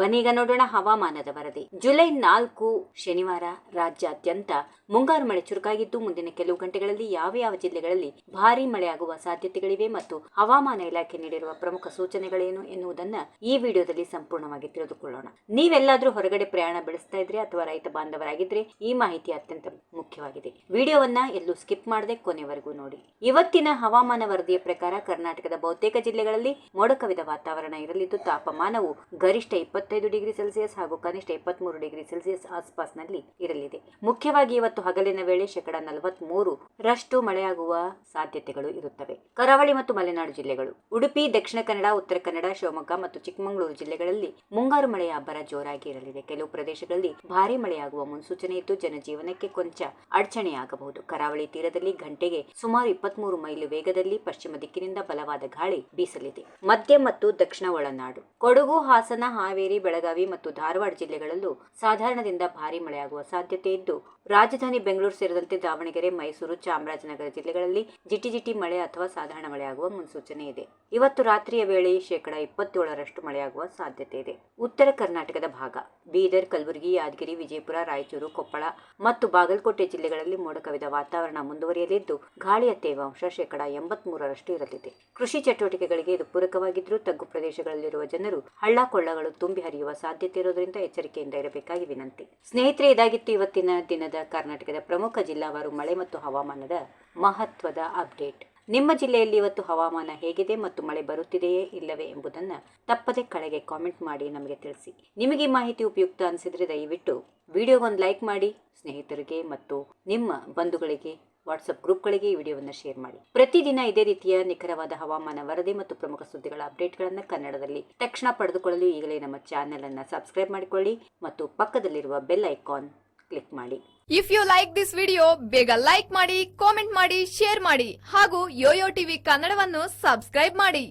ಬನ್ನೀಗ ನೋಡೋಣ ಹವಾಮಾನದ ವರದಿ. ಜುಲೈ 4 ಶನಿವಾರ ರಾಜ್ಯಾದ್ಯಂತ ಮುಂಗಾರು ಮಳೆ ಚುರುಕಾಗಿದ್ದು ಮುಂದಿನ ಕೆಲವು ಗಂಟೆಗಳಲ್ಲಿ ಯಾವ ಜಿಲ್ಲೆಗಳಲ್ಲಿ ಭಾರೀ ಮಳೆಯಾಗುವ ಸಾಧ್ಯತೆಗಳಿವೆ ಮತ್ತು ಹವಾಮಾನ ಇಲಾಖೆ ನೀಡಿರುವ ಪ್ರಮುಖ ಸೂಚನೆಗಳೇನು ಎನ್ನುವುದನ್ನ ಈ ವಿಡಿಯೋದಲ್ಲಿ ಸಂಪೂರ್ಣವಾಗಿ ತಿಳಿದುಕೊಳ್ಳೋಣ. ನೀವೆಲ್ಲಾದ್ರೂ ಹೊರಗಡೆ ಪ್ರಯಾಣ ಬೆಳೆಸ್ತಾ ಇದ್ರೆ ಅಥವಾ ರೈತ ಬಾಂಧವರಾಗಿದ್ರೆ ಈ ಮಾಹಿತಿ ಅತ್ಯಂತ ಮುಖ್ಯವಾಗಿದೆ. ವಿಡಿಯೋವನ್ನ ಎಲ್ಲೂ ಸ್ಕಿಪ್ ಮಾಡದೆ ಕೊನೆವರೆಗೂ ನೋಡಿ. ಇವತ್ತಿನ ಹವಾಮಾನ ವರದಿಯ ಪ್ರಕಾರ ಕರ್ನಾಟಕದ ಬಹುತೇಕ ಜಿಲ್ಲೆಗಳಲ್ಲಿ ಮೋಡ ಕವಿದ ವಾತಾವರಣ ಇರಲಿದ್ದು ತಾಪಮಾನವು ಗರಿಷ್ಠ 25 ಡಿಗ್ರಿ ಸೆಲ್ಸಿಯಸ್ ಹಾಗೂ ಕನಿಷ್ಠ 23 ಡಿಗ್ರಿ ಸೆಲ್ಸಿಯಸ್ ಆಸ್ಪಾಸ್ನಲ್ಲಿ ಇರಲಿದೆ. ಮುಖ್ಯವಾಗಿ ಇವತ್ತು ಹಗಲಿನ ವೇಳೆ 43% ಮಳೆಯಾಗುವ ಸಾಧ್ಯತೆಗಳು ಇರುತ್ತವೆ. ಕರಾವಳಿ ಮತ್ತು ಮಲೆನಾಡು ಜಿಲ್ಲೆಗಳು: ಉಡುಪಿ, ದಕ್ಷಿಣ ಕನ್ನಡ, ಉತ್ತರ ಕನ್ನಡ, ಶಿವಮೊಗ್ಗ ಮತ್ತು ಚಿಕ್ಕಮಗಳೂರು ಜಿಲ್ಲೆಗಳಲ್ಲಿ ಮುಂಗಾರು ಮಳೆಯ ಅಬ್ಬರ ಜೋರಾಗಿ ಇರಲಿದೆ. ಕೆಲವು ಪ್ರದೇಶಗಳಲ್ಲಿ ಭಾರೀ ಮಳೆಯಾಗುವ ಮುನ್ಸೂಚನೆ ಇದ್ದು ಜನಜೀವನಕ್ಕೆ ಕೊಂಚ ಅಡಚಣೆಯಾಗಬಹುದು. ಕರಾವಳಿ ತೀರದಲ್ಲಿ ಗಂಟೆಗೆ ಸುಮಾರು 23 ಮೈಲು ವೇಗದಲ್ಲಿ ಪಶ್ಚಿಮ ದಿಕ್ಕಿನಿಂದ ಬಲವಾದ ಗಾಳಿ ಬೀಸಲಿದೆ. ಮಧ್ಯ ಮತ್ತು ದಕ್ಷಿಣ ಒಳನಾಡು: ಕೊಡಗು, ಹಾಸನ, ಹಾವೇರಿ, ಬೆಳಗಾವಿ ಮತ್ತು ಧಾರವಾಡ ಜಿಲ್ಲೆಗಳಲ್ಲೂ ಸಾಧಾರಣದಿಂದ ಭಾರೀ ಮಳೆಯಾಗುವ ಸಾಧ್ಯತೆ ಇದ್ದು ರಾಜಧಾನಿ ಬೆಂಗಳೂರು ಸೇರಿದಂತೆ ದಾವಣಗೆರೆ, ಮೈಸೂರು, ಚಾಮರಾಜನಗರ ಜಿಲ್ಲೆಗಳಲ್ಲಿ ಜಿಟಿ ಮಳೆ ಅಥವಾ ಸಾಧಾರಣ ಮಳೆಯಾಗುವ ಮುನ್ಸೂಚನೆ ಇದೆ. ಇವತ್ತು ರಾತ್ರಿಯ ವೇಳೆ 27% ಮಳೆಯಾಗುವ ಸಾಧ್ಯತೆ ಇದೆ. ಉತ್ತರ ಕರ್ನಾಟಕದ ಭಾಗ: ಬೀದರ್, ಕಲಬುರಗಿ, ಯಾದಗಿರಿ, ವಿಜಯಪುರ, ರಾಯಚೂರು, ಕೊಪ್ಪಳ ಮತ್ತು ಬಾಗಲಕೋಟೆ ಜಿಲ್ಲೆಗಳಲ್ಲಿ ಮೋಡ ಕವಿದ ವಾತಾವರಣ ಮುಂದುವರಿಯಲಿದ್ದು ಗಾಳಿಯ ತೇವಾಂಶ 83% ಇರಲಿದೆ. ಕೃಷಿ ಚಟುವಟಿಕೆಗಳಿಗೆ ಇದು ಪೂರಕವಾಗಿದ್ದರೂ ತಗ್ಗು ಪ್ರದೇಶಗಳಲ್ಲಿರುವ ಜನರು ಹಳ್ಳ ಕೊಳ್ಳಗಳು ತುಂಬಿ ಹರಿಯುವ ಸಾಧ್ಯತೆ ಇರುವುದರಿಂದ ಎಚ್ಚರಿಕೆಯಿಂದ ಇರಬೇಕಾಗಿ ವಿನಂತಿ. ಸ್ನೇಹಿತರೆ, ಇದಾಗಿತ್ತು ಇವತ್ತಿನ ದಿನದ ಕರ್ನಾಟಕದ ಪ್ರಮುಖ ಜಿಲ್ಲಾವಾರು ಮಳೆ ಮತ್ತು ಹವಾಮಾನದ ಮಹತ್ವದ ಅಪ್ಡೇಟ್. ನಿಮ್ಮ ಜಿಲ್ಲೆಯಲ್ಲಿ ಇವತ್ತು ಹವಾಮಾನ ಹೇಗಿದೆ ಮತ್ತು ಮಳೆ ಬರುತ್ತಿದೆಯೇ ಇಲ್ಲವೇ ಎಂಬುದನ್ನು ತಪ್ಪದೆ ಕೆಳಗೆ ಕಾಮೆಂಟ್ ಮಾಡಿ ನಮಗೆ ತಿಳಿಸಿ. ನಿಮಗೆ ಈ ಮಾಹಿತಿ ಉಪಯುಕ್ತ ಅನಿಸಿದರೆ ದಯವಿಟ್ಟು ವಿಡಿಯೋಗೊಂದು ಲೈಕ್ ಮಾಡಿ, ಸ್ನೇಹಿತರಿಗೆ ಮತ್ತು ನಿಮ್ಮ ಬಂಧುಗಳಿಗೆ ವಾಟ್ಸಪ್ ಗ್ರೂಪ್ಗಳಿಗೆ ಈ ವಿಡಿಯೋವನ್ನು ಶೇರ್ ಮಾಡಿ. ಪ್ರತಿದಿನ ಇದೇ ರೀತಿಯ ನಿಖರವಾದ ಹವಾಮಾನ ವರದಿ ಮತ್ತು ಪ್ರಮುಖ ಸುದ್ದಿಗಳ ಅಪ್ಡೇಟ್ಗಳನ್ನು ಕನ್ನಡದಲ್ಲಿ ತಕ್ಷಣ ಪಡೆದುಕೊಳ್ಳಲು ಈಗಲೇ ನಮ್ಮ ಚಾನೆಲ್ ಅನ್ನು ಸಬ್ಸ್ಕ್ರೈಬ್ ಮಾಡಿಕೊಳ್ಳಿ ಮತ್ತು ಪಕ್ಕದಲ್ಲಿರುವ ಬೆಲ್ ಐಕಾನ್ ಕ್ಲಿಕ್ ಮಾಡಿ. If you like this video, ಬೇಗ ಲೈಕ್ ಮಾಡಿ, ಕಾಮೆಂಟ್ ಮಾಡಿ, ಶೇರ್ ಮಾಡಿ ಹಾಗೂ ಯೋಯೋ ಟಿವಿ ಕನ್ನಡವನ್ನು ಸಬ್ಸ್ಕ್ರೈಬ್ ಮಾಡಿ.